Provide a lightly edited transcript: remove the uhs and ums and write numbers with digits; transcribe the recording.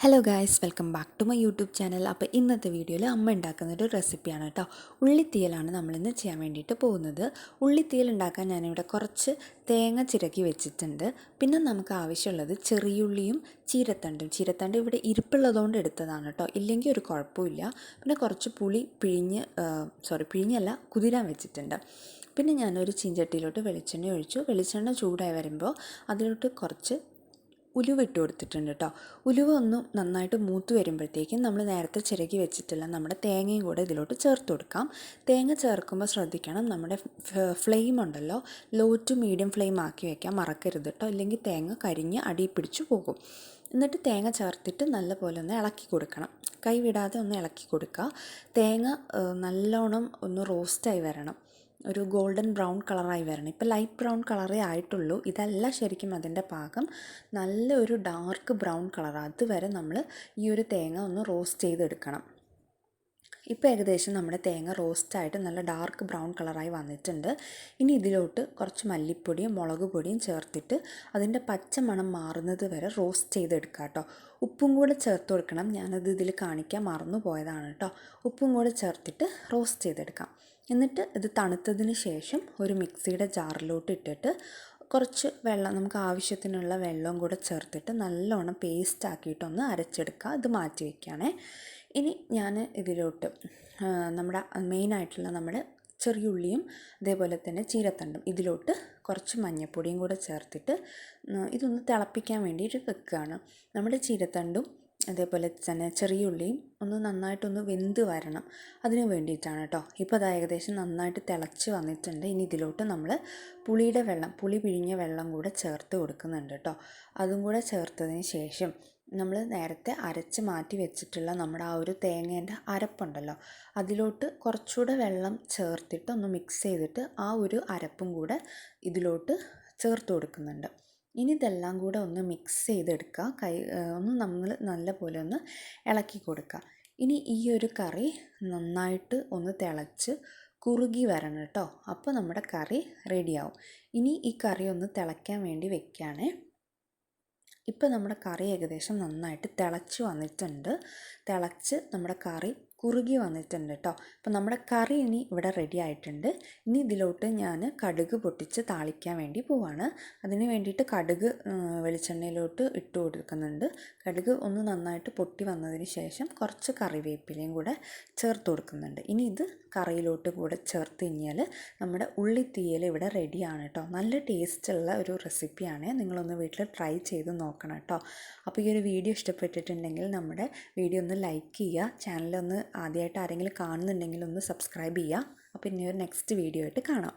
Hello guys, welcome back to my YouTube channel. അപ്പോൾ ഇന്നത്തെ വീഡിയോയിൽ അമ്മ ഉണ്ടാക്കുന്നൊരു റെസിപ്പിയാണ് കേട്ടോ. ഉള്ളിത്തീയലാണ് നമ്മളിന്ന് ചെയ്യാൻ വേണ്ടിയിട്ട് പോകുന്നത്. ഉള്ളിത്തീയൽ ഉണ്ടാക്കാൻ ഞാനിവിടെ കുറച്ച് തേങ്ങ ചിരകി വെച്ചിട്ടുണ്ട്. പിന്നെ നമുക്ക് ആവശ്യമുള്ളത് ചെറിയുള്ളിയും ചീരത്തണ്ട് ഇവിടെ ഇരിപ്പുള്ളതുകൊണ്ട് എടുത്തതാണ് കേട്ടോ, ഇല്ലെങ്കിൽ ഒരു കുഴപ്പമില്ല. പിന്നെ കുറച്ച് പുളി പിഴിഞ്ഞല്ല, കുതിരാൻ വെച്ചിട്ടുണ്ട്. പിന്നെ ഞാനൊരു ചീഞ്ചട്ടിയിലോട്ട് വെളിച്ചെണ്ണ ഒഴിച്ചു. വെളിച്ചെണ്ണ ചൂടായി വരുമ്പോൾ അതിലോട്ട് കുറച്ച് ഉലുവ ഇട്ട് കൊടുത്തിട്ടുണ്ട് കേട്ടോ. ഉലുവ ഒന്ന് നന്നായിട്ട് മൂത്ത് വരുമ്പോഴത്തേക്കും നമ്മൾ നേരത്തെ ചിരകി വെച്ചിട്ടുള്ള നമ്മുടെ തേങ്ങയും കൂടെ ഇതിലോട്ട് ചേർത്ത് കൊടുക്കാം. തേങ്ങ ചേർക്കുമ്പോൾ ശ്രദ്ധിക്കണം, നമ്മുടെ ഫ്ലെയിം ഉണ്ടല്ലോ, ലോ ടു മീഡിയം ഫ്ലെയിം ആക്കി വയ്ക്കാം, മറക്കരുത് കേട്ടോ, ഇല്ലെങ്കിൽ തേങ്ങ കരിഞ്ഞ് അടി പിടിച്ചു പോകും. എന്നിട്ട് തേങ്ങ ചേർത്തിട്ട് നല്ലപോലെ ഒന്ന് ഇളക്കി കൊടുക്കണം, കൈ വിടാതെ ഒന്ന് ഇളക്കി കൊടുക്കുക. തേങ്ങ നല്ലോണം ഒന്ന് റോസ്റ്റായി വരണം, ഒരു ഗോൾഡൻ ബ്രൗൺ കളറായി വരണം. ഇപ്പോൾ ലൈറ്റ് ബ്രൗൺ കളറേ ആയിട്ടുള്ളൂ, ഇതല്ല ശരിക്കും അതിൻ്റെ പാകം. നല്ല ഒരു ഡാർക്ക് ബ്രൗൺ കളർ, അതുവരെ നമ്മൾ ഈ ഒരു തേങ്ങ ഒന്ന് റോസ്റ്റ് ചെയ്തെടുക്കണം. ഇപ്പോൾ ഏകദേശം നമ്മുടെ തേങ്ങ റോസ്റ്റായിട്ട് നല്ല ഡാർക്ക് ബ്രൗൺ കളറായി വന്നിട്ടുണ്ട്. ഇനി ഇതിലോട്ട് കുറച്ച് മല്ലിപ്പൊടിയും മുളക് പൊടിയും ചേർത്തിട്ട് അതിൻ്റെ പച്ച മണം മാറുന്നത് വരെ റോസ്റ്റ് ചെയ്തെടുക്കുക കേട്ടോ. ഉപ്പും കൂടെ ചേർത്ത് കൊടുക്കണം, ഞാനത് ഇതിൽ കാണിക്കാൻ മറന്നു പോയതാണ് കേട്ടോ. ഉപ്പും കൂടെ ചേർത്തിട്ട് റോസ്റ്റ് ചെയ്തെടുക്കാം. എന്നിട്ട് ഇത് തണുത്തതിന് ശേഷം ഒരു മിക്സിയുടെ ജാറിലോട്ട് ഇട്ടിട്ട് കുറച്ച് വെള്ളം, നമുക്ക് ആവശ്യത്തിനുള്ള വെള്ളവും കൂടെ ചേർത്തിട്ട് നല്ലോണം പേസ്റ്റ് ആക്കിയിട്ടൊന്ന് അരച്ചെടുക്കുക. ഇത് മാറ്റി വയ്ക്കുകയാണേ. ഇനി ഞാൻ ഇതിലോട്ട് നമ്മുടെ മെയിനായിട്ടുള്ള നമ്മുടെ ചെറിയുള്ളിയും അതേപോലെ തന്നെ ചീരത്തണ്ടും ഇതിലോട്ട് കുറച്ച് മഞ്ഞൾപ്പൊടിയും കൂടെ ചേർത്തിട്ട് ഇതൊന്ന് തിളപ്പിക്കാൻ വേണ്ടിയിട്ട് വെക്കുകയാണ്. നമ്മുടെ ചീരത്തണ്ടും അതേപോലെ തന്നെ ചെറിയുള്ളിയും ഒന്ന് നന്നായിട്ടൊന്ന് വെന്ത് വരണം, അതിന് വേണ്ടിയിട്ടാണ് കേട്ടോ. ഇപ്പോൾ അത് ഏകദേശം നന്നായിട്ട് തിളച്ച് വന്നിട്ടുണ്ട്. ഇനി ഇതിലോട്ട് നമ്മൾ പുളിയുടെ വെള്ളം, പുളി പിഴിഞ്ഞ വെള്ളം കൂടെ ചേർത്ത് കൊടുക്കുന്നുണ്ട് കേട്ടോ. അതും കൂടെ ചേർത്തതിന് ശേഷം നമ്മൾ നേരത്തെ അരച്ച് മാറ്റി വെച്ചിട്ടുള്ള നമ്മുടെ ആ ഒരു തേങ്ങേൻ്റെ അരപ്പുണ്ടല്ലോ, അതിലോട്ട് കുറച്ചുകൂടെ വെള്ളം ചേർത്തിട്ട് ഒന്ന് മിക്സ് ചെയ്തിട്ട് ആ ഒരു അരപ്പും കൂടെ ഇതിലോട്ട് ചേർത്ത് കൊടുക്കുന്നുണ്ട്. ഇനി ഇതെല്ലാം കൂടെ ഒന്ന് മിക്സ് ചെയ്തെടുക്കുക, ഒന്ന് നമ്മൾ നല്ല പോലെ ഒന്ന് ഇളക്കി കൊടുക്കുക. ഇനി ഈ ഒരു കറി നന്നായിട്ട് ഒന്ന് തിളച്ച് കുറുകി വരണം കേട്ടോ, അപ്പോൾ നമ്മുടെ കറി റെഡിയാവും. ഇനി ഈ കറി ഒന്ന് തിളയ്ക്കാൻ വേണ്ടി വെക്കുകയാണേ. ഇപ്പോൾ നമ്മുടെ കറി ഏകദേശം നന്നായിട്ട് തിളച്ച് വന്നിട്ടുണ്ട്, തിളച്ച് നമ്മുടെ കറി കുറുകി വന്നിട്ടുണ്ട് കേട്ടോ. അപ്പോൾ നമ്മുടെ കറി ഇനി ഇവിടെ റെഡി ആയിട്ടുണ്ട്. ഇനി ഇതിലോട്ട് ഞാൻ കടുക് പൊട്ടിച്ച് താളിക്കാൻ വേണ്ടി പോവാണ്. അതിന് വേണ്ടിയിട്ട് കടുക് വെളിച്ചെണ്ണയിലോട്ട് ഇട്ട് കൊടുക്കുന്നുണ്ട്. കടുക് ഒന്ന് നന്നായിട്ട് പൊട്ടി വന്നതിന് ശേഷം കുറച്ച് കറിവേപ്പിലയും കൂടെ ചേർത്ത് കൊടുക്കുന്നുണ്ട്. ഇനി ഇത് കറിയിലോട്ട് കൂടെ ചേർത്ത് കഴിഞ്ഞാൽ നമ്മുടെ ഉള്ളിത്തീയൽ ഇവിടെ റെഡിയാണ് കേട്ടോ. നല്ല ടേസ്റ്റുള്ള ഒരു റെസിപ്പിയാണ്, നിങ്ങളൊന്ന് വീട്ടിൽ ട്രൈ ചെയ്ത് നോക്കണം കേട്ടോ. അപ്പോൾ ഈ ഒരു വീഡിയോ ഇഷ്ടപ്പെട്ടിട്ടുണ്ടെങ്കിൽ നമ്മുടെ വീഡിയോ ഒന്ന് ലൈക്ക് ചെയ്യുക, ചാനലൊന്ന് ആദ്യമായിട്ട് ആരെങ്കിലും കാണുന്നുണ്ടെങ്കിൽ ഒന്ന് സബ്സ്ക്രൈബ് ചെയ്യുക. അപ്പോൾ ഇനി ഒരു നെക്സ്റ്റ് വീഡിയോ ആയിട്ട് കാണാം.